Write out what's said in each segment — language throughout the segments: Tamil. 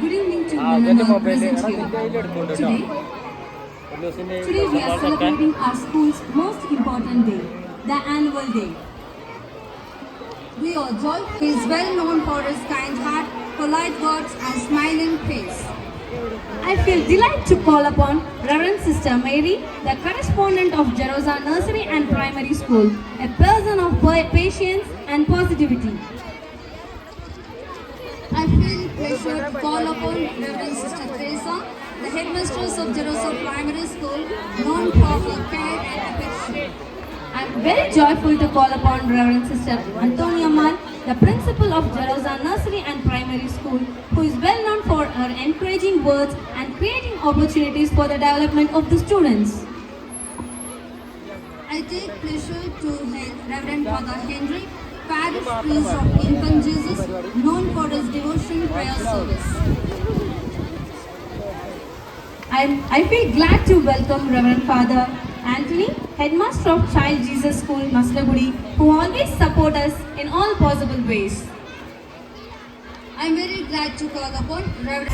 Good evening to one and all present here. Today we are celebrating our school's most important day, the annual day. We are joyful. He is well known for his kind heart, polite words and smiling face. I feel delighted to call upon Reverend Sister Mary, the correspondent of Jerosa Nursery and Primary School, a person of patience and positivity. I feel pleasure to call upon Reverend Sister Teresa, the headmistress of Jerosa Primary School, known for her care and affection. I am very joyful to call upon Reverend Sister Antonia Mann, the principal of Jerosa Nursery and Primary School, who is well known for her encouraging words and creating opportunities for the development of the students. I take pleasure to hail Reverend Father Henry, Parish Priest of Infant Jesus, known for his devotion prayer service. I feel glad to welcome Reverend Father Anthony, Headmaster of Child Jesus School, Maslagudi, who always support us in all possible ways. I am very glad to call upon Reverend...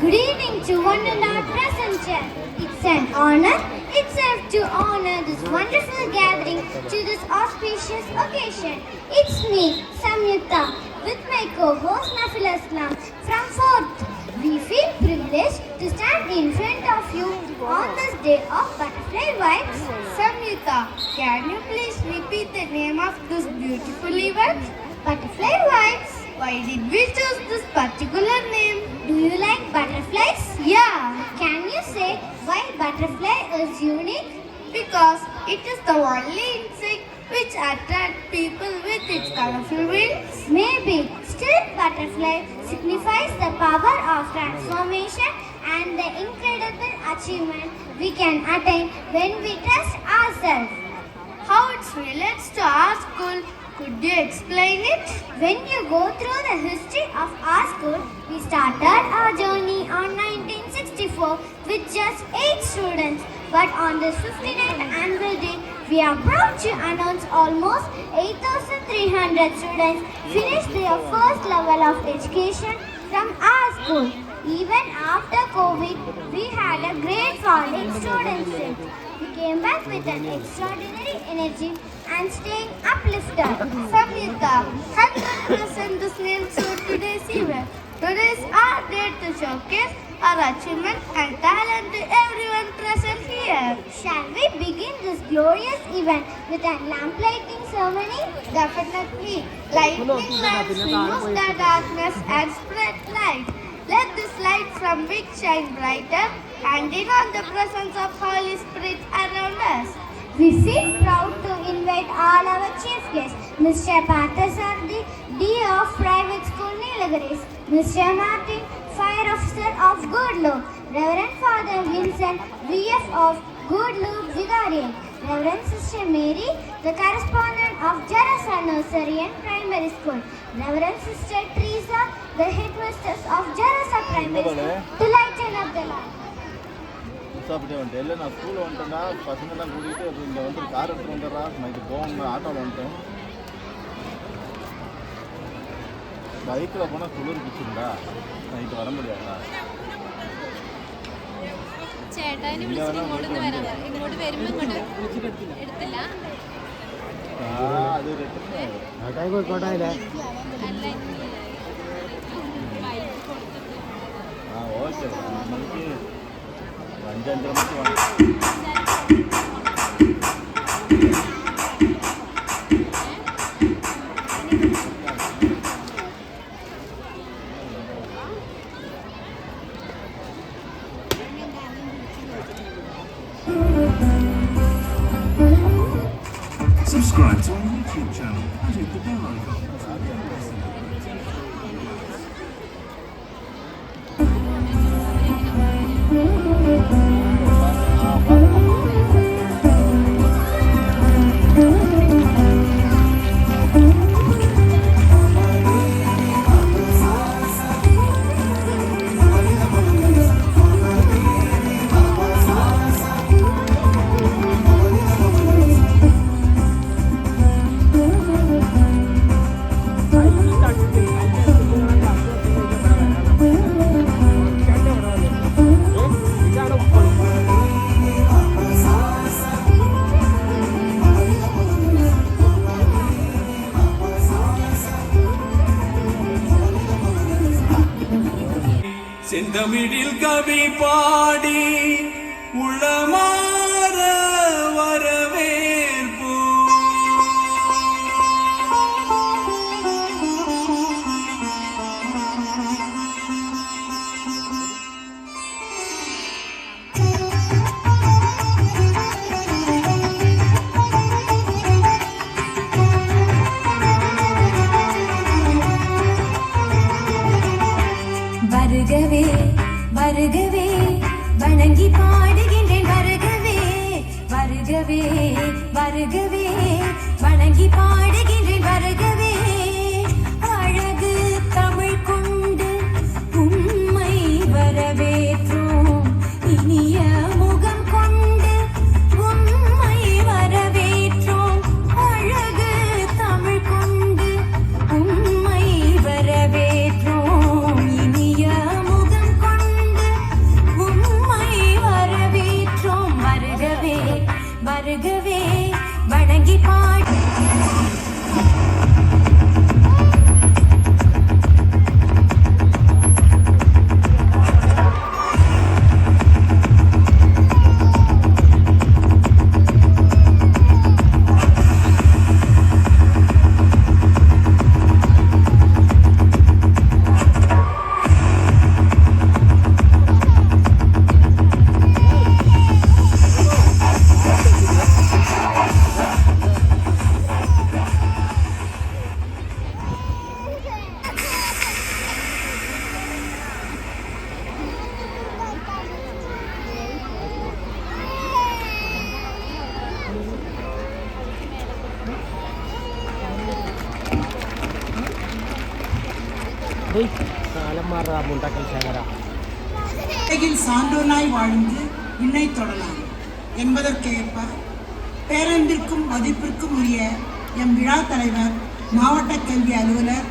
Good evening to one and all present here. It's an honor itself to honor this wonderful gathering to this auspicious occasion. It's me, Samyukta, with my co-host Nafil Aslam from 4th. We feel privileged to stand in front of you on this day of butterfly vibes. Samyukta, can you please repeat the name of this beautiful event? Butterfly vibes. Why did we choose this particular name? Do you like butterflies? Yeah, Can you say why butterfly is unique? because it is the only insect which attracts people with its colorful wings. Maybe. Still, butterfly signifies the power of transformation and the incredible achievement we can attain when we trust ourselves. How it relates to our school, could you explain it? When you go through the history of our school, we started our journey on 1964 with just 8 students. But on this 59th annual day, we are proud to announce almost 8,300 students finished their first level of education from our school. Even after COVID, we had a great fall in student strength. We came back with an extraordinary energy and staying uplifted. Samyukta, 100% this name suit today's event. Today is our day to showcase our achievement and talent to everyone present here. Shall we begin this glorious event with a lamp lighting ceremony? Definitely. Lightning lamps remove the darkness and spread light. Let this light from wick shine brighter and denote the presence of Holy Spirit around us. We feel proud to invite all our chief guests, Mr. Parthasarthi, D of Private School Nilagaris, Mr. Martin, Fire Officer of Goodloop, Reverend Father Vincent, VF of Goodloop Vigarian, Reverend Sister Mary, the correspondent of Jerosa Nursery and Primary School, Reverend Sister Teresa, the headmistress of Jerosa Primary School, to lighten up the light. அப்படி வந்துட்டு இல்லை நான் ஸ்கூலில் வந்துட்டேன்னா பசங்கள்லாம் கூட்டிகிட்டு இங்கே வந்து கார் எடுத்துகிட்டு வந்துடுறா நைட்டு போகணும் ஆட்டோவில் வந்துட்டேன் பைக்கில் போனால் குளிர் பிடிச்சிருந்தா நைட்டு வர முடியாதா அது ஓகே நம்மளுக்கு 5:30 மணிக்கு வாங்க Subscribe to our YouTube channel and hit the bell icon. கவி பாடி உளமாற வரவேற்பு. வருகவே வருகவே வணங்கி பாடுகின்றேன் வருகவே வருகவே வருகவே வணங்கி பாடுகின்றேன் வருகவே அழகு தமிழ் கொண்டு உம்மை வரவேற்றோம் இனிய முகம் கொண்டு உம்மை வரவேற்றோம் அழகு தமிழ் கொண்டு உம்மை வரவேற்றோம் இனிய முகம் கொண்டு உம்மை வரவேற்றோம் வருகவே வருகவே வணங்கி பாடு உலகில் சான்றோனாய் வாழ்ந்து விண்ணை தொடலாம் என்பதற்கேற்ப பேரன்பிற்கும் மதிப்பிற்கும் உரிய எம் விழா தலைவர் மாவட்ட கல்வி அலுவலர்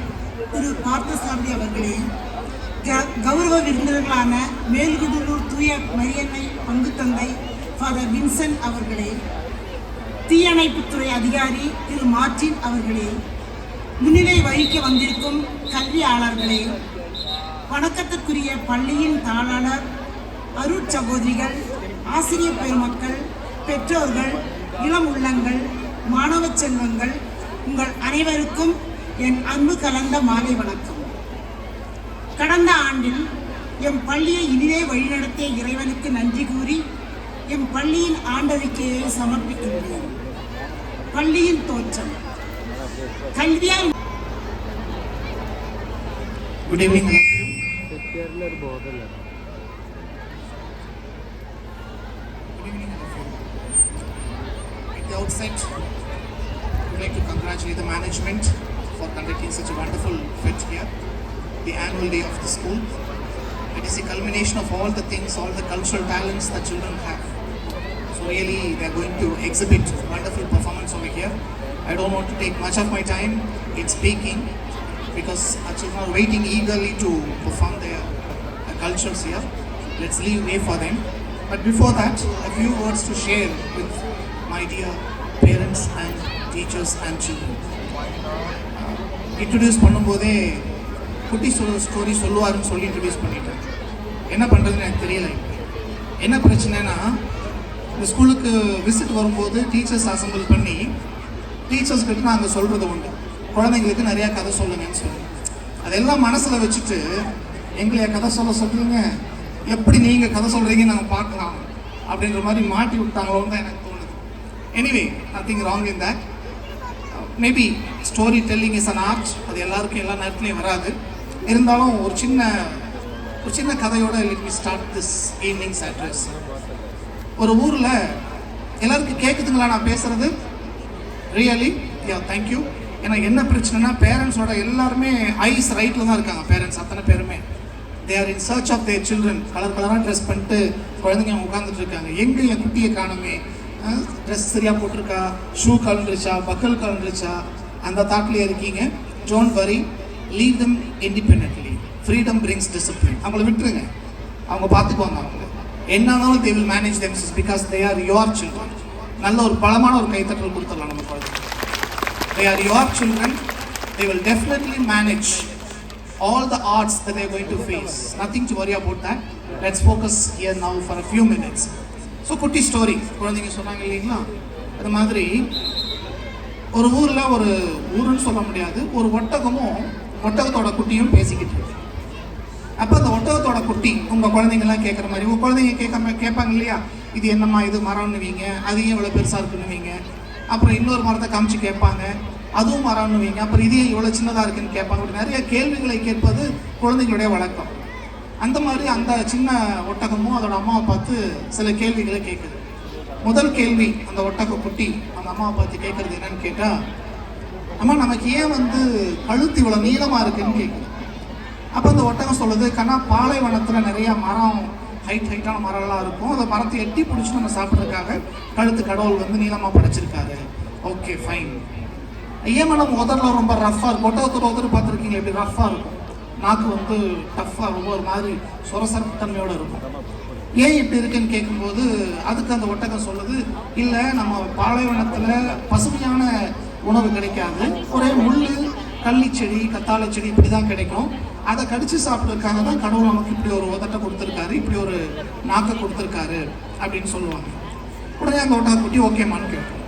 திரு பார்த்தசாரதி அவர்களே, கௌரவ விருந்தினர்களான மேல்குடலூர் தூய மரியன்னை பங்கு தந்தை ஃபாதர் வின்சென்ட் அவர்களே, தீயணைப்புத்துறை அதிகாரி திரு மார்டின் அவர்களே, முன்னிலை வகிக்க வந்திருக்கும் கல்வியாளர்களே, வணக்கத்திற்குரிய பள்ளியின் தாளாளர், அருட்சகோதரிகள், ஆசிரியர் பெருமக்கள், பெற்றோர்கள், இளம் உள்ளங்கள், மாணவ செல்வங்கள், உங்கள் அனைவருக்கும் என் அன்பு கலந்த மாலை வணக்கம். கடந்த ஆண்டில் எம் பள்ளியை இனிதே வழிநடத்திய இறைவனுக்கு நன்றி கூறி எம் பள்ளியின் ஆண்டறிக்கையை சமர்ப்பிக்கின்றேன். பள்ளியின் தோற்றம் கல்வியால். Good evening. At the outset, I would like to congratulate the management for conducting such a wonderful fete here, the annual day of the school. It is a culmination of all the things, all the cultural talents that children have. So really, they are going to exhibit wonderful performance over here. I don't want to take much of my time in speaking because our children are waiting eagerly to perform their cultures here. Let's leave way for them. But before that, a few words to share with my dear parents and teachers and children. Introduce பண்ணும்போதே குட்டி ஸ்டோரி சொல்லுவாருன்னு சொல்லி இன்ட்ரடியூஸ் பண்ணிட்டேன். என்ன பண்ணுறதுன்னு எனக்கு தெரியல. என்ன பிரச்சனைனா, இந்த ஸ்கூலுக்கு விசிட் வரும்போது டீச்சர்ஸ் அசம்பிள் பண்ணி டீச்சர்ஸ் கிட்ட நாங்கள் சொல்கிறது உண்டு, குழந்தைங்களுக்கு நிறையா கதை சொல்லுங்கன்னு சொல்லி. அதெல்லாம் மனசில் வச்சுட்டு எங்களைய கதை சொல்கிறீங்க, எப்படி நீங்கள் கதை சொல்கிறீங்க நாங்கள் பார்க்கலாம் அப்படின்ற மாதிரி மாட்டி விட்டாங்களோன்னு தான் எனக்கு தோணுது. Anyway, nothing wrong in that. Maybe story telling is an art. அது எல்லாருக்கும் எல்லா நேரத்துலையும் வராது. இருந்தாலும் ஒரு சின்ன கதையோட let me start this evenings address. ஒரு ஊரில் எல்லாருக்கும் கேட்குதுங்களா நான் பேசுகிறது? Really yeah, thank you. ஏன்னா என்ன பிரச்சனைனா, பேரண்ட்ஸோட எல்லாருமே ஐஸ் ரைட்டில் தான் இருக்காங்க. பேரண்ட்ஸ் அத்தனை பேருமே they are in search of their children. கலராக ட்ரெஸ் பண்ணிட்டு குழந்தைங்க உட்காந்துட்டு இருக்காங்க. எங்கே என் குட்டியை காணுமே, ட்ரெஸ் சரியாக போட்டிருக்கா, ஷூ கலந்துருச்சா, பக்கல் கலந்துருச்சா, அந்த தாட்லேயே இருக்கீங்க. Don't worry, leave them independently. Freedom brings discipline. அவங்கள விட்டுருங்க, அவங்க பார்த்துக்குவாங்க. அவங்க என்னாலும் they will manage themselves because they are your children. நல்ல ஒரு பலமான ஒரு கைத்தட்டல் கொடுத்துடலாம் நம்ம குழந்தைங்க. They are your children. They will definitely manage all the odds that they are going to face. Nothing to worry about that. Let's focus here now for a few minutes. So குட்டி ஸ்டோரி குழந்தைங்க சொன்னாங்க இல்லைங்களா, அது மாதிரி ஒரு ஊரில், ஒரு ஊருன்னு சொல்ல முடியாது, ஒரு ஒட்டகமும் ஒட்டகத்தோட குட்டியும் பேசிக்கிட்டு இருக்கு. அப்போ அந்த ஒட்டகத்தோட குட்டி உங்கள் குழந்தைங்கள்லாம் கேட்குற மாதிரி, உங்கள் குழந்தைங்க கேட்பாங்க இல்லையா, இது என்னம்மா, இது மரம்னுவீங்க, அது ஏன் இவ்வளோ பெருசாக இருக்குன்னுவீங்க. அப்புறம் இன்னொரு மரத்தை காமிச்சு கேட்பாங்க, அதுவும் மரம்னுவீங்க. அப்புறம் இது ஏன் இவ்வளோ சின்னதாக இருக்குன்னு கேட்பாங்க. அப்படி நிறைய கேள்விகளை கேட்பது குழந்தைங்களுடைய வழக்கம். அந்த மாதிரி அந்த சின்ன ஒட்டகமும் அதோட அம்மாவை பார்த்து சில கேள்விகளை கேட்குது. முதல் கேள்வி அந்த ஒட்டக குட்டி அந்த அம்மாவை பார்த்து கேட்குறது என்னன்னு கேட்டால், அம்மா நமக்கு ஏன் கழுத்து இவ்வளோ நீளமாக இருக்குன்னு கேட்குது. அப்போ அந்த ஒட்டகம் சொல்லுது, கண்ணா பாலைவனத்தில் நிறையா மரம், ஹைட்டான மரம்லாம் இருக்கும், அந்த மரத்தை எட்டி பிடிச்சி நம்ம சாப்பிட்றதுக்காக கழுத்து கடவுள் நீளமாக படைச்சிருக்காரு. Okay fine. ஏன் மேடம் உதரில் ரொம்ப ரஃப்பாக இருக்கும்? ஒட்டகத்தோட உதறு பார்த்துருக்கீங்க, எப்படி ரஃப்பாக இருக்கும், நாக்கு டஃப்பாக ரொம்ப ஒரு மாதிரி சொரசரப்பு தன்மையோடு இருக்கும். ஏன் இப்படி இருக்குன்னு கேட்கும்போது அதுக்கு அந்த ஒட்டகம் சொல்லுது, இல்லை நம்ம பாலைவனத்தில் பசுமையான உணவு கிடைக்காது, ஒரே முள், கள்ளிச்செடி, கத்தாழை செடி இப்படி தான் கிடைக்கும். அதை கடிச்சு சாப்பிட்றதுக்காக தான் கடவுள் நமக்கு இப்படி ஒரு உதட்டை கொடுத்துருக்காரு, இப்படி ஒரு நாக்கை கொடுத்துருக்காரு அப்படின்னு சொல்லுவாங்க. உடனே அந்த ஒட்டக குட்டி ஓகேமான்னு கேட்கும்.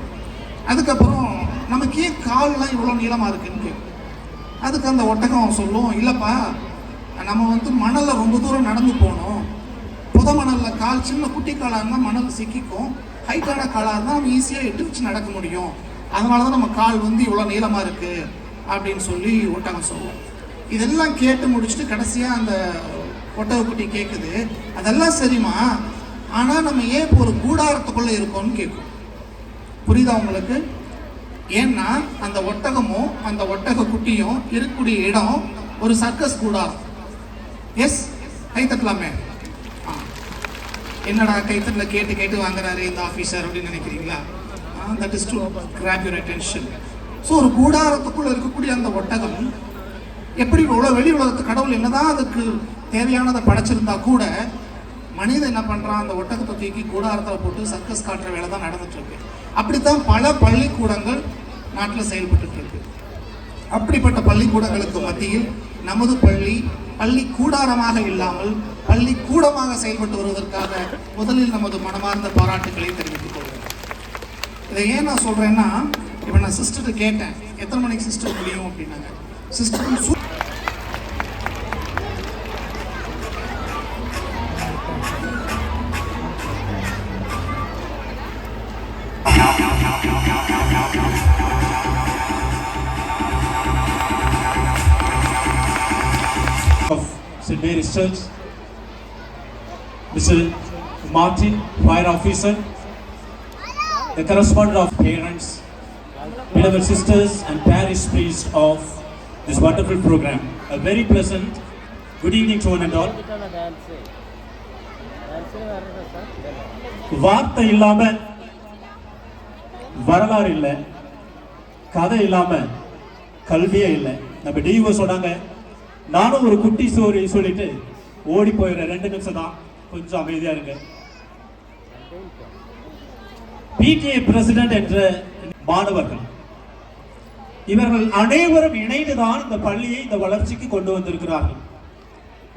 அதுக்கப்புறம் நமக்கு ஏன் கால்லாம் இவ்வளோ நீளமாக இருக்குன்னு கேட்கும். அதுக்கு அந்த ஒட்டகம் சொல்லும், இல்லைப்பா நம்ம மணலில் ரொம்ப தூரம் நடந்து போகணும், புத மணலில் கால் சின்ன குட்டி காலாக இருந்தால் மணல் சிக்கிக்கும், ஹைட்டான காலாக இருந்தால் நம்ம ஈஸியாக எட்டு வச்சு நடக்க முடியும், அதனால தான் நம்ம கால் இவ்வளோ நீளமாக இருக்குது அப்படின்னு சொல்லி ஒட்டகம் சொல்லுவோம். இதெல்லாம் கேட்டு முடிச்சுட்டு கடைசியாக அந்த ஒட்டக குட்டி கேட்குது, அதெல்லாம் சரிம்மா, ஆனால் நம்ம ஏன் இப்போ ஒரு கூடாரத்துக்குள்ளே இருக்கோம்னு கேட்கும். புரியுதா உங்களுக்கு? ஏன்னா அந்த ஒட்டகமும் அந்த ஒட்டக குட்டியும் இருக்கக்கூடிய இடம் ஒரு சர்க்கஸ் கூடாரம். எஸ், கைத்தட்டலாமே. என்னடா கைத்தட்டில் கேட்டு வாங்குறாரு இந்த ஆஃபீஸர் அப்படின்னு நினைக்கிறீங்களா? That is to grab your attention. So ஒரு கூடாரத்துக்குள்ளே இருக்கக்கூடிய அந்த ஒட்டகம் எப்படி வெளி உலகத்து கடவுள் என்னதான் அதுக்கு தேவையானதை படைச்சிருந்தா கூட மனிதன் என்ன பண்ணுறான், அந்த ஒட்டகத்தை தூக்கி கூடாரத்தில் போட்டு சர்க்கஸ் காட்டுற வேலை தான் நடந்துட்டு இருக்கு. அப்படித்தான் பல பள்ளிக்கூடங்கள் நாட்டில் செயல்பட்டு இருக்கு. அப்படிப்பட்ட பள்ளிக்கூடங்களுக்கு மத்தியில் நமது பள்ளி கூடாரமாக இல்லாமல் பள்ளிக்கூடமாக செயல்பட்டு வருவதற்காக முதலில் நமது மனமார்ந்த பாராட்டுக்களை தெரிவித்துக் கொள்கிறேன். இதை ஏன் நான் சொல்கிறேன்னா, இப்போ நான் சிஸ்டர்கிட்ட கேட்டேன், எத்தனை மணிக்கு சிஸ்டர் முடியும் அப்படின்னாங்க. Sister of St. Mary's Church, Mr. Martin, fire officer, the correspondent of parents, beloved sisters and parish priests of this wonderful program. A very pleasant good evening to one and all. வார்த்தை இல்லாம வரலாறு இல்லை, கதை இல்லாம கல்வியே இல்லை. நம்ம டிஓ சொன்னாங்க, நானும் ஒரு குட்டி ஸ்டோரி சொல்லிட்டு ஓடி போயிடுறேன், 2 நிமிஷம் தான், கொஞ்சம் அமைதியா இருங்க. பிடிஏ பிரசிடென்ட் என்ற மாணவர்கள் இவர்கள் அனைவரும் இணைந்துதான் இந்த பள்ளியை இந்த வளர்ச்சிக்கு கொண்டு வந்திருக்கிறார்கள்.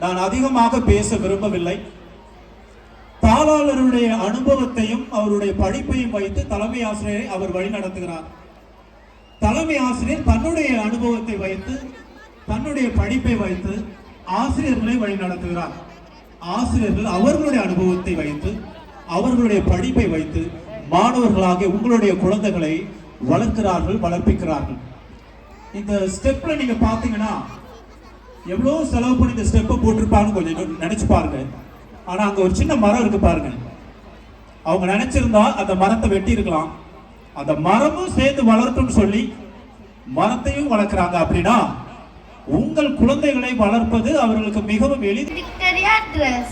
நான் அதிகமாக பேச விரும்பவில்லை. தாளாளருடைய அனுபவத்தையும் அவருடைய படிப்பையும் வைத்து தலைமை ஆசிரியரை அவர் வழி நடத்துகிறார். தலைமை ஆசிரியர் தன்னுடைய அனுபவத்தை வைத்து, தன்னுடைய படிப்பை வைத்து ஆசிரியர்களை வழி நடத்துகிறார். ஆசிரியர்கள் அவர்களுடைய அனுபவத்தை வைத்து, அவர்களுடைய படிப்பை வைத்து மாணவர்களாக உங்களுடைய குழந்தைகளை வளர்க்கிறார்கள், வளர்ப்பிக்கிறார்கள். இந்த ஸ்டெப்ல நீங்க பாத்தீங்கன்னா எவ்வளவு செலவு பண்ணி இந்த ஸ்டெப்பை போட்டிருப்பாங்க கொஞ்சம் நினைச்சு பாருங்க. ஆனா அங்க ஒரு சின்ன மரம் இருக்கு பாருங்க, அவங்க நினைச்சிருந்தா அந்த மரத்தை வெட்டி இருக்கலாம், அந்த மரமும் சேர்ந்து வளர்த்துன்னு சொல்லி மரத்தையும் வளர்க்கிறாங்க. அப்படின்னா உங்கள் குழந்தைகளை வளர்ப்பது அவர்களுக்கு மிகவும் எளிது. Victoria dress.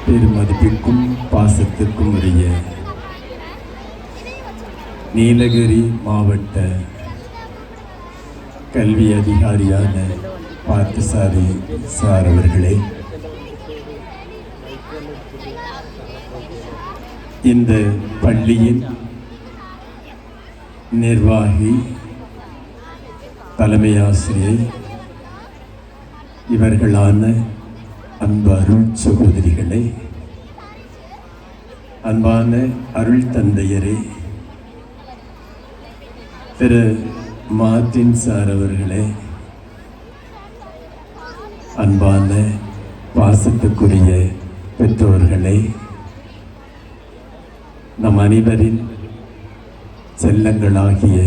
பெருமதிப்பிற்கும் பாசத்திற்கும் உரிய நீலகிரி மாவட்ட கல்வி அதிகாரியான பார்த்தசாரி சார் அவர்களே, இந்த பள்ளியின் நிர்வாகி, தலைமை ஆசிரியை, இவர்களான அன்பு அருள் சகோதரிகளே, அன்பான அருள் தந்தையரே, திரு மார்டின் சார் அவர்களே, அன்பான பாசத்துக்குரிய பெற்றோர்களே, நம் அனைவரின் செல்லங்களாகிய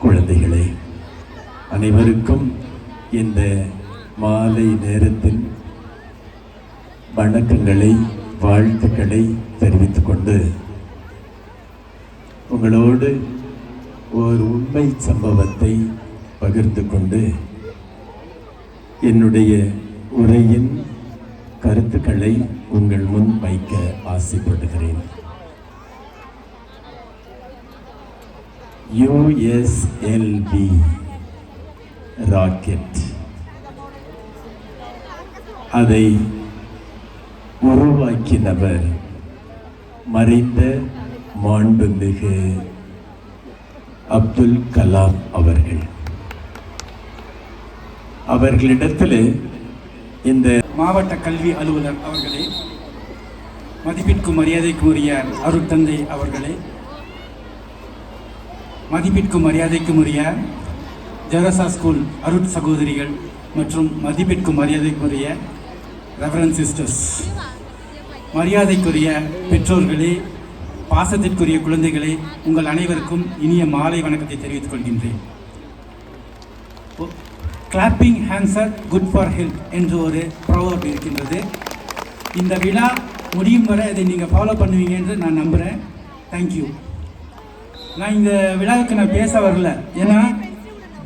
குழந்தைகளே, அனைவருக்கும் இந்த மாலை நேரத்தில் வணக்கங்களை, வாழ்த்துக்களை தெரிவித்துக் கொண்டு உங்களோடு ஒரு உண்மை சம்பவத்தை பகிர்ந்து கொண்டு என்னுடைய உரையின் கருத்துக்களை உங்கள் முன் வைக்க ஆசைப்படுகிறேன். USLV ராக்கெட், அதை உருவாக்கினவர் மறைந்த மாண்புமிகு அப்துல் கலாம் அவர்கள். அவர்களிடத்தில் இந்த மாவட்ட கல்வி அலுவலர் அவர்களே, மதிப்பிற்கும் மரியாதைக்குரிய அருட்தந்தை அவர்களே, மதிப்பிற்கும் மரியாதைக்குரிய ஜெரசா ஸ்கூல் அருட் சகோதரிகள் மற்றும் மதிப்பிற்கும் மரியாதைக்குரிய ரெவரண்ட் சிஸ்டர்ஸ், மரியாதைக்குரிய பெற்றோர்களே, பாசத்திற்குரிய குழந்தைகளே, உங்கள் அனைவருக்கும் இனிய மாலை வணக்கத்தை தெரிவித்துக் கொள்கின்றேன். Clapping hands are good for health என்று ஒரு ப்ரோவர்ப் இருக்கின்றது. இந்த விழா முடியும் வரை அதை நீங்கள் ஃபாலோ பண்ணுவீங்க என்று நான் நம்புகிறேன். தேங்க்யூ. நான் இந்த விழாவுக்கு நான் பேச வரல, ஏன்னா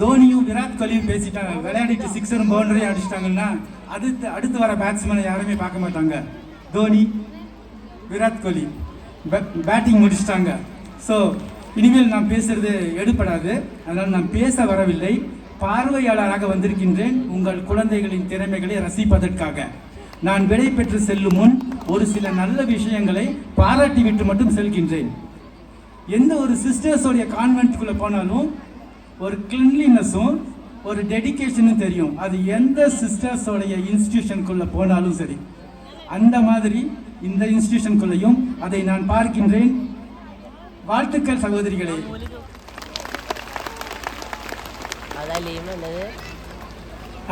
தோனியும் விராட் கோலியும் பேசிட்டாங்க. விளையாடிட்டு சிக்ஸரும் பவுண்டரியும் அடிச்சிட்டாங்கன்னா அடுத்து வர பேட்ஸ்மேனை யாருமே பார்க்க மாட்டாங்க. தோனி, விராட் கோலி பேட்டிங் முடிச்சிட்டாங்க. ஸோ இனிமேல் நான் பேசுறது எடுப்படாது. அதனால் நான் பேச வரவில்லை, பார்வையாளராக வந்திருக்கின்றேன். உங்கள் குழந்தைகளின் திறமைகளை ரசிப்பதற்காக. நான் விடை பெற்று செல்லும் முன் ஒரு சில நல்ல விஷயங்களை பாராட்டி விட்டு மட்டும் செல்கின்றேன். எந்த ஒரு சிஸ்டர்ஸோடைய கான்வென்ட்டுக்குள்ளே போனாலும் ஒரு கிளீன்லினஸும் ஒரு டெடிக்கேஷனும் தெரியும். அது எந்த சிஸ்டர்ஸோடைய இன்ஸ்டிடியூஷனுக்குள்ளே போனாலும் சரி. அந்த மாதிரி இந்த இன்ஸ்டிடியூஷனுக்குள்ளேயும் அதை நான் பார்க்கின்றேன். வாழ்த்துக்கள் சகோதரிகளே.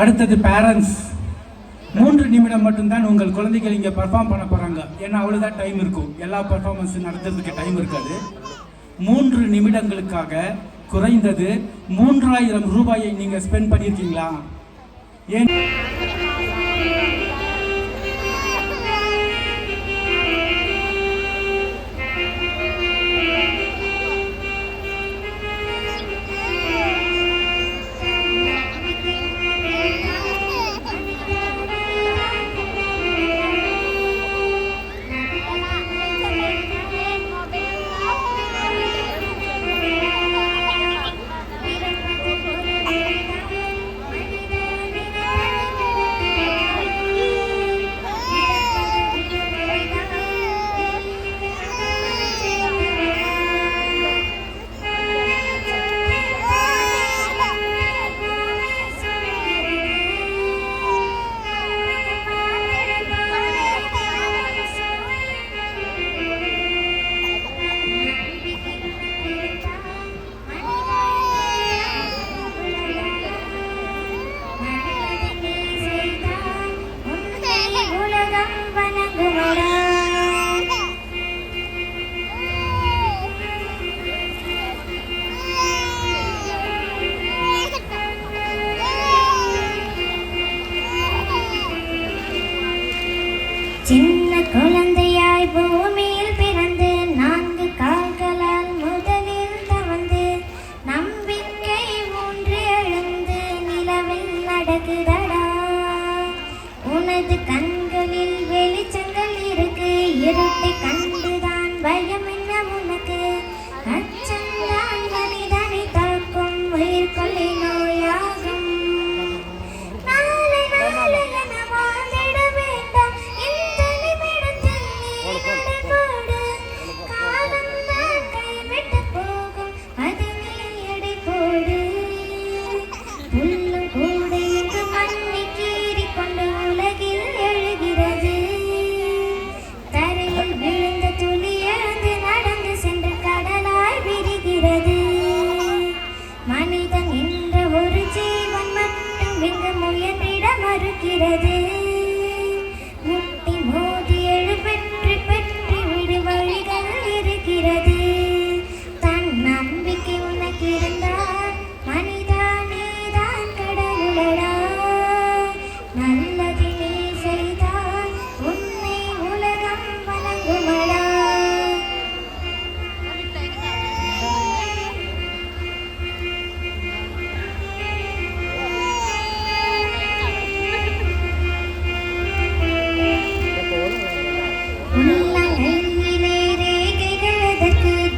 அடுத்தது பேரண்ட்ஸ். 3 நிமிடம் மட்டும்தான் உங்கள் குழந்தைகள் இங்கே பர்ஃபார்ம் பண்ண போகிறாங்க. ஏன்னா அவ்வளோதான் டைம் இருக்கும். எல்லா பர்ஃபார்மன்ஸும் நடத்துறதுக்கு டைம் இருக்காது. 3 நிமிடங்களுக்காக குறைந்தது 3000 ரூபாயை நீங்கள் ஸ்பெண்ட் பண்ணியிருக்கீங்களா? ஏன்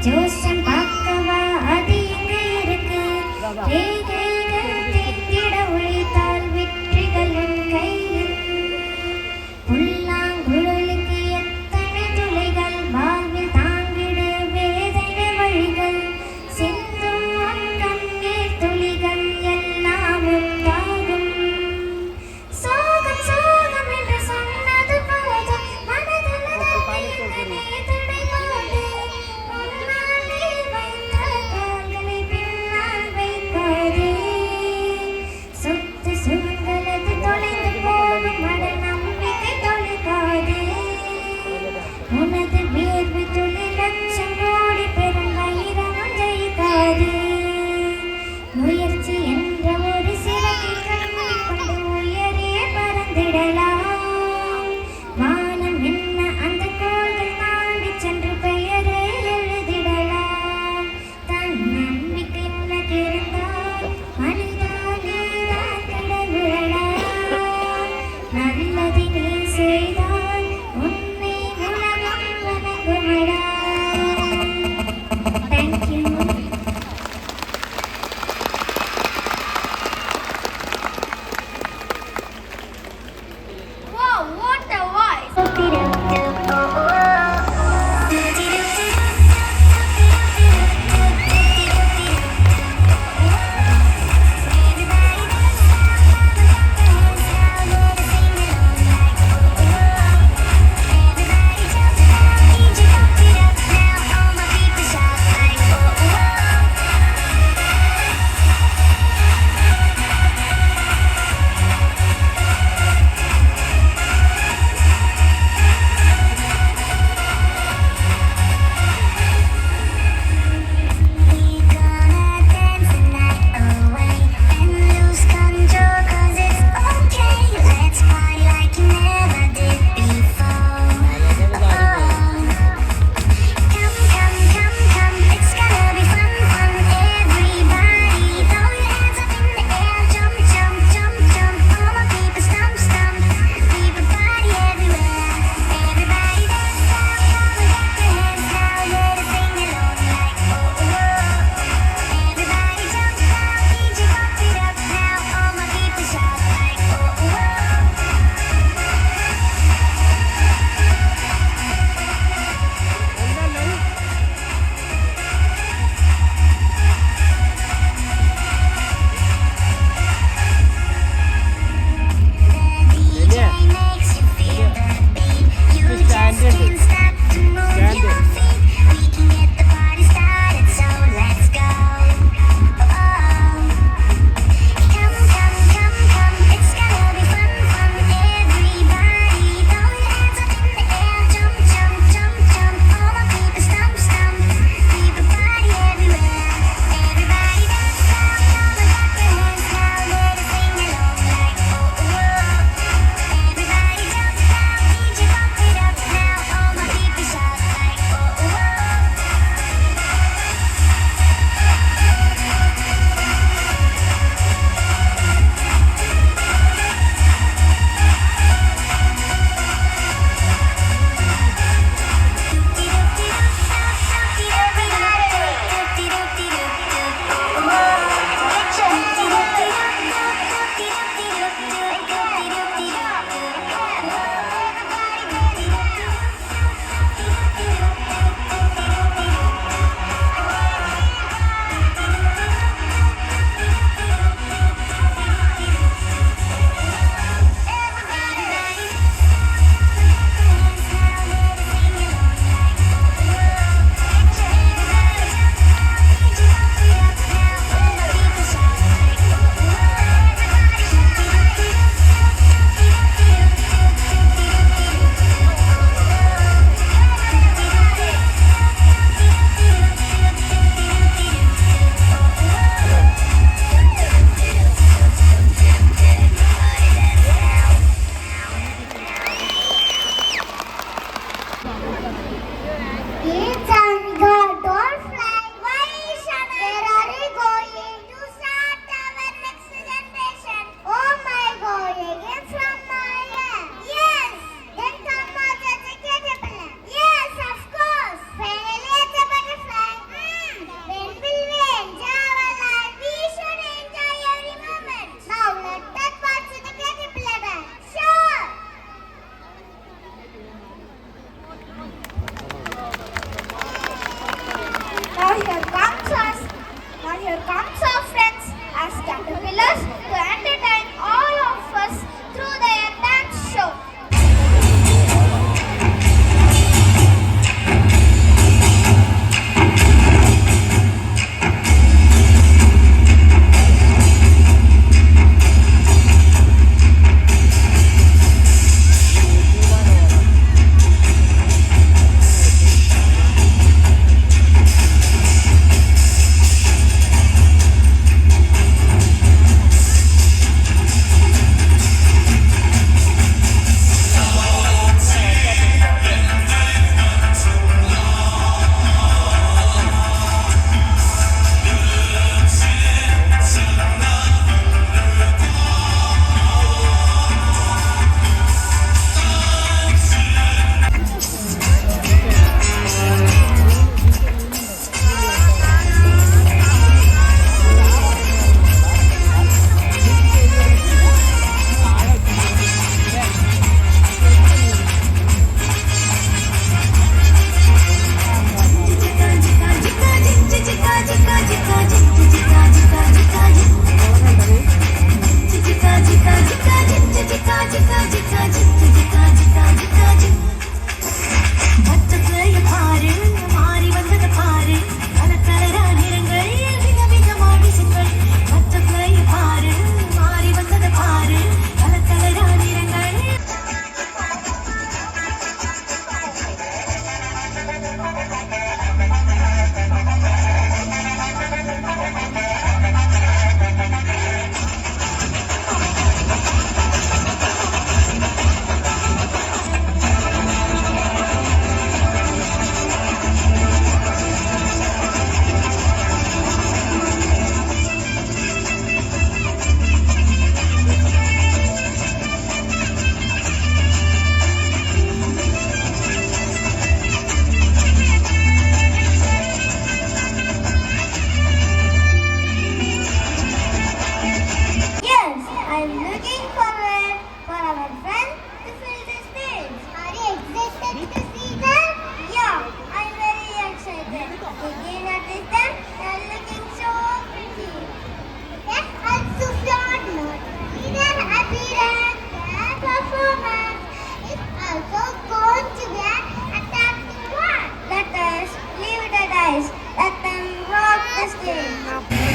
ஜோசம் பார்க்கவா அது எங்க இருக்கு தேங்கிட உழைத்தால் வெற்றிகள் உன் கையில் புல்லாங்குழலுக்கு எத்தனை துளைகள் வாழ்வில் தாங்கிட வேதனை வழிகள் சிந்தும் உன் கண்ணீர் துளிகள் எல்லாம் உண்டாகும் சோகம் சோகம் என்று சொன்னது போதும் மனதில் தடை போது உன்னால் நீ Now here comes our friends as caterpillars to entertain all of us through their dance show. Let them rock the stage.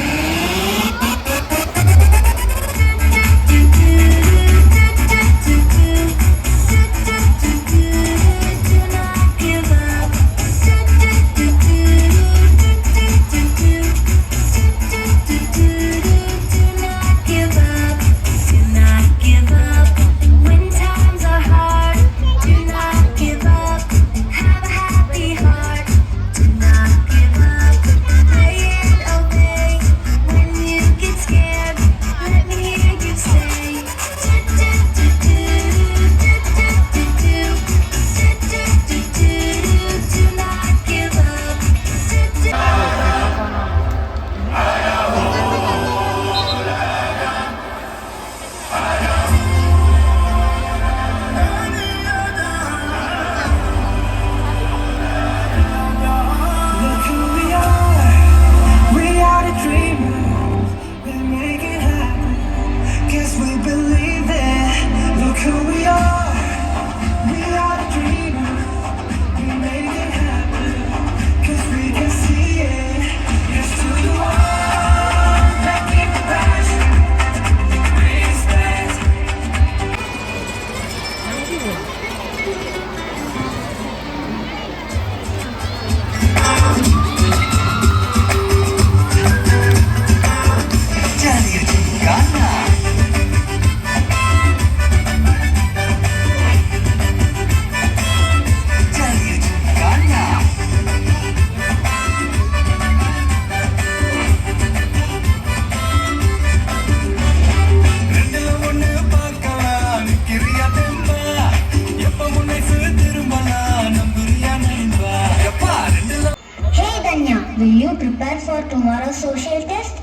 Will you prepare for tomorrow's social test?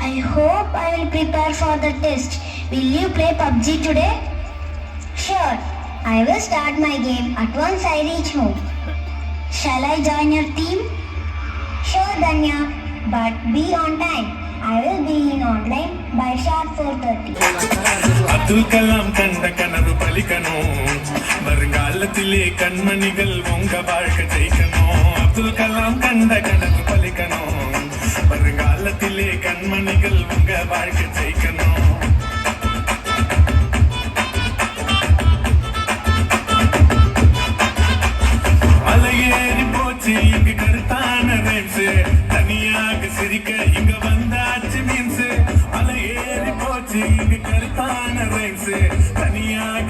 I hope I will prepare for the test. Will you play PUBG today? Sure. I will start my game at once I reach home. Shall I join your team? Sure. Danya, but be on time. I will be in online by sharp 4:30. Abdul Kalam கண்ட கனவு பலிக்கணும், வருங்காலத்திலே கண்மணிகள் உங்க வாழ்க்கை ஜெயிக்கணும். அப்துல் கலாம் கண்ட கனவு பலிக்கணும், வருங்காலத்திலே கண்மணிகள் உங்க வாழ்க்கை ஜெயிக்கணும். அலையேறி போச்சு இங்கு கருத்தான ரைம்ஸ், தனியாக சிரிக்க இங்க வந்தாச்சு மீன்ஸ். அலையேறி போச்சு இங்கு கருத்தான ரைம்ஸ், தனியாக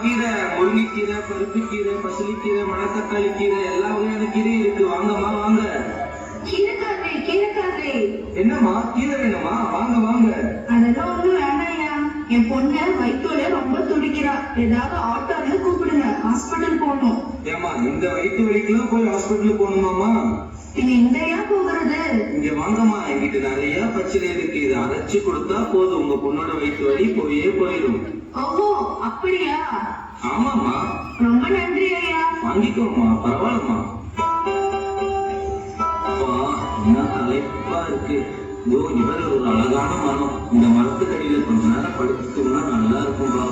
கீரை, முருங்கைக்கீரை, பருப்புக்கீரை, பசலிக்கீரை, மணத்தக்காளி கீரை, எல்லா வகையான கீரை இருக்கு. வாங்கம்மா வாங்க. கீரைக்காரே என்னம்மா கீரை வேணுமா? வாங்க வாங்க. அதெல்லாம் ஒண்ணும் வேணாயா. என் பொண்ணு வயிற்றுல ரொம்ப துடிக்கிறா. ஏதாவது ஆட்டோல கூப்பிடுங்க, ஹாஸ்பிட்டல் போகணும். ஏமா இந்த வயிற்று வலிக்கெல்லாம் போய் ஹாஸ்பிட்டல் போகணுமாமா? இனி எங்கயா போகிறது? இங்க வாங்கம்மா, என்கிட்ட நிறைய பச்சிலை இருக்கு. இதை அரைச்சு கொடுத்தா போதும், உங்க பொண்ணோட வயிற்று வலி போயிடும். ஓஹோ அப்படியா? ஆமாம்மா. ரொம்ப நன்றி ஐயா. வாங்கிக்கோமா, பரவாயில்லம்மா. என்ன தலைப்பா இருக்கு. இவர் ஒரு அழகான மரம். இந்த மரத்துக்கடியில கொஞ்ச நேரம் படுத்துட்டோம்னா நல்லா இருக்கும்பா.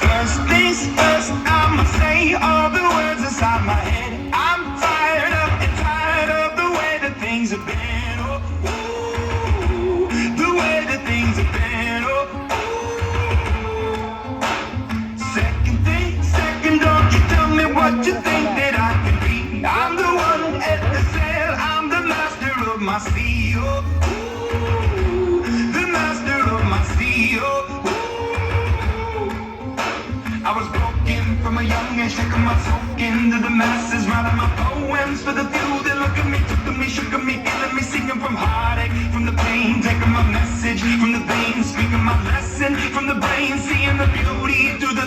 First things first, I'ma say all the words inside my head. I'm tired of the way that things have been. Oh, ooh, the way that things have been. Oh, ooh. Second, don't you tell me what you think that I can be. I'm the one at the sail, I'm the master of my sea. Oh, ooh, the master of my sea. Oh, I was broken from a young age, taking my soak into the masses, writing my poems for the few that look at me, took to me, shook at me, feeling me, singing from heartache, from the pain, taking my message from the veins, speaking my lesson from the brain, seeing the beauty through the.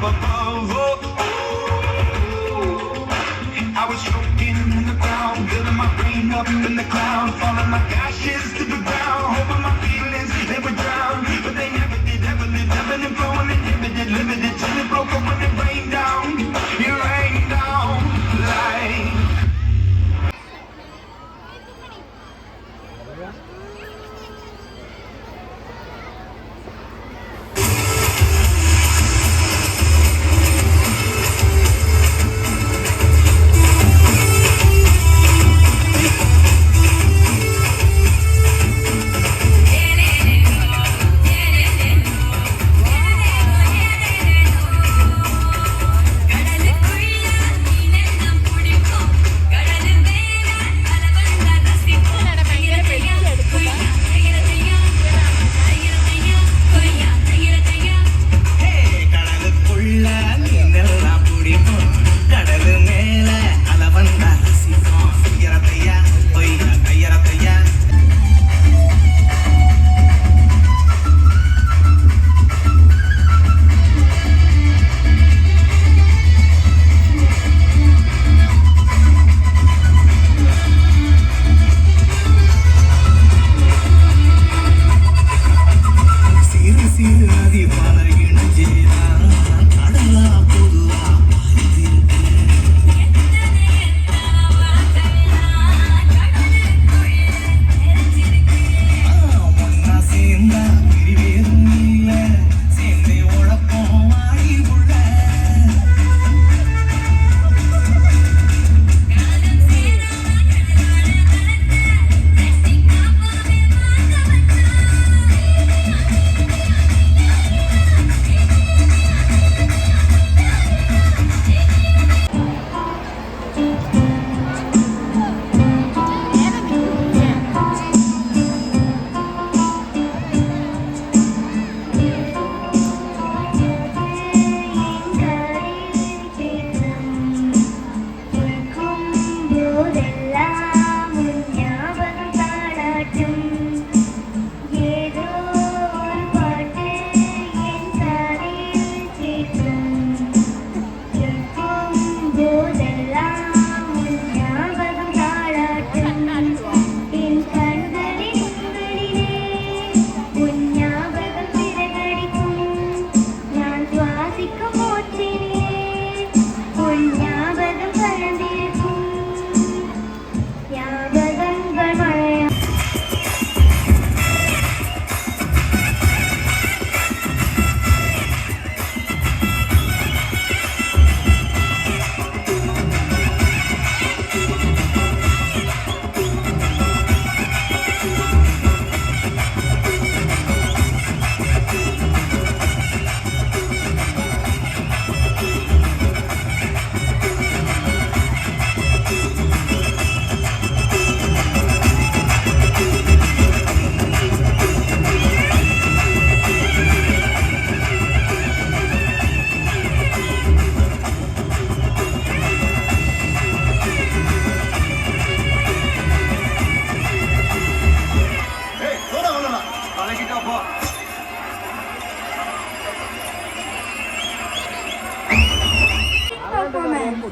Above, I was choking in the ground, building my brain up in the cloud, falling like ashes to the ground, hoping my feelings they would drown, but they never did, ever lived, ebbing and flowing, inhibited, limited, till it broke up when it rained down, it rained down like.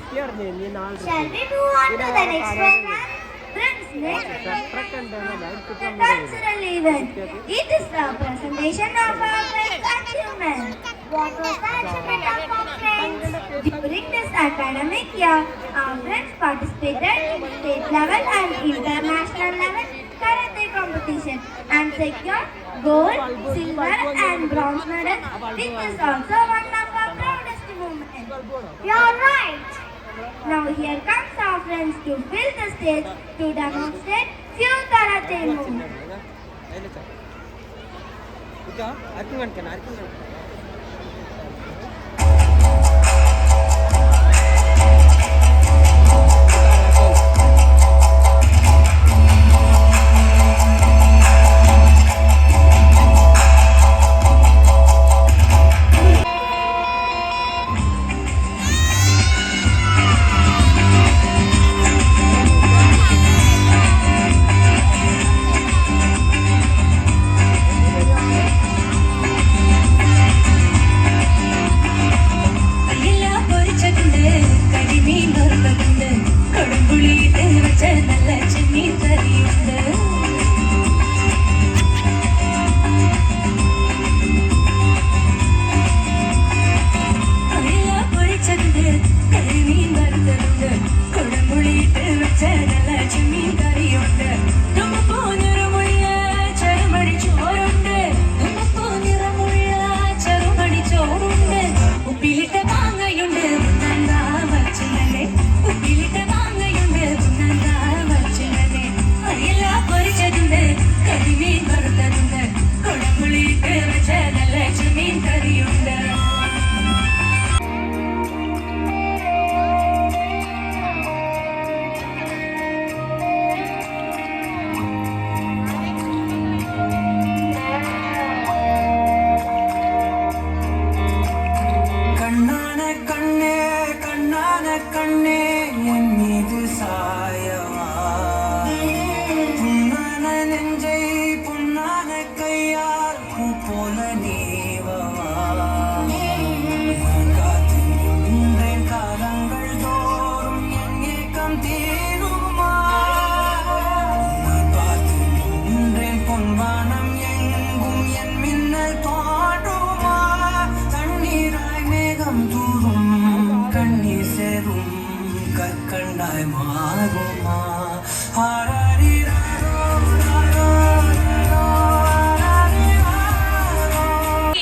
Shall we move on to the next program? Friends, next the cultural event. It is the presentation of our friends' achievements. What was the achievement of our friends? During this academic year, our friends participated in state level and international level karate competition and secured gold, silver and bronze medals. This is also one of our proudest moments. You are right. Now here comes our friends to fill the stage to demonstrate few karate moves.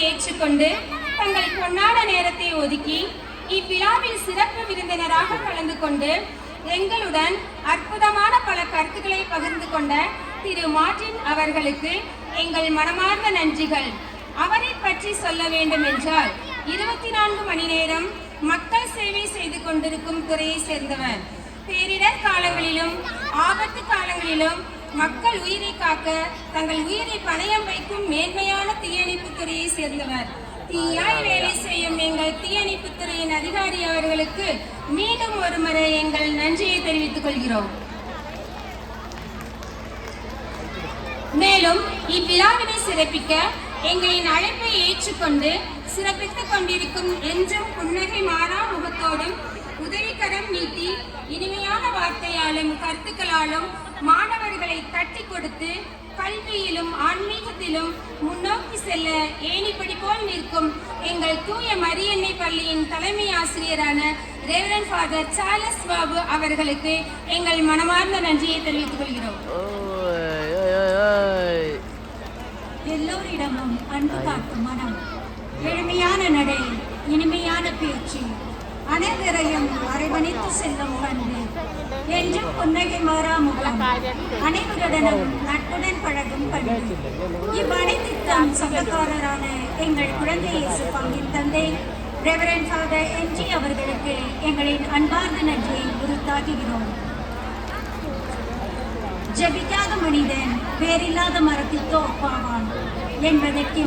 ஏற்றுக்கொண்டு தங்கள் பொன்னான நேரத்தை ஒதுக்கி இவ்விழாவில் சிறப்பு விருந்தினராக கலந்து கொண்டு எங்களுடன் அற்புதமான பல கருத்துக்களை பகிர்ந்து கொண்ட திரு மார்ட்டின் அவர்களுக்கு எங்கள் மனமார்ந்த நன்றிகள். அவரை பற்றி சொல்ல வேண்டும் என்றால் 24 மணி நேரம் மக்கள் சேவை செய்து கொண்டிருக்கும் துறையை சேர்ந்தவர். பேரிடர் காலங்களிலும் ஆபத்து காலங்களிலும் மக்கள் உயிரை காக்க தங்கள் உயிரை பணயம் வைக்கும் மேன்மையான தீயணைப்பு துறையை சேர்ந்தவர். தீயாய் வேலை செய்யும் எங்கள் தீயணைப்பு துறையின் அதிகாரி அவர்களுக்கு மீண்டும் ஒரு முறை எங்கள் நன்றியை தெரிவித்துக் கொள்கிறோம். மேலும் இவ்விழாவினை சிறப்பிக்க எங்களின் அழைப்பை ஏற்றுக்கொண்டு சிறப்பித்துக் கொண்டிருக்கும் என்றும் புன்னகை மாறா முகத்தோடும் உதவிக்கரம் நீட்டி இனிமையான வார்த்தையாலும் கருத்துக்களாலும் மாணவர்களை தட்டி கொடுத்து கல்வியிலும் ஆன்மீகத்திலும் முன்னோக்கி செல்ல ஏணிப்படி போல் நிற்கும் எங்கள் தூய மரியன்னை பள்ளியின் தலைமை ஆசிரியரான ரெவரண்ட் ஃபாதர் சார்லஸ் பாபு அவர்களுக்கு எங்கள் மனமார்ந்த நன்றியை தெரிவித்துக் கொள்கிறோம். எல்லோரிடமும் அன்பு காக்கும் மனம், எளிமையான நடை, இனிமையான பேச்சு, அனைவரையும் அரவணைத்து செல்லும் பண்பு, என்றும் புன்னகை மாறா முகம், அனைவருடனும் நட்புடன் பழகும் பண்பு, இவ்வனைத்திற்கும் சொந்தக்காரரான எங்கள் குழந்தை இயேசு பங்கின் தந்தை ரெவரண்ட் ஃபாதர் என்ஜி அவர்களுக்கு எங்களின் அன்பார்ந்த நன்றியை உறுத்தாக்குகிறோம். ஜெபிக்காத மனிதன் வேறில்லாத மரத்திற்கு ஒப்பாவான் என்பதற்கு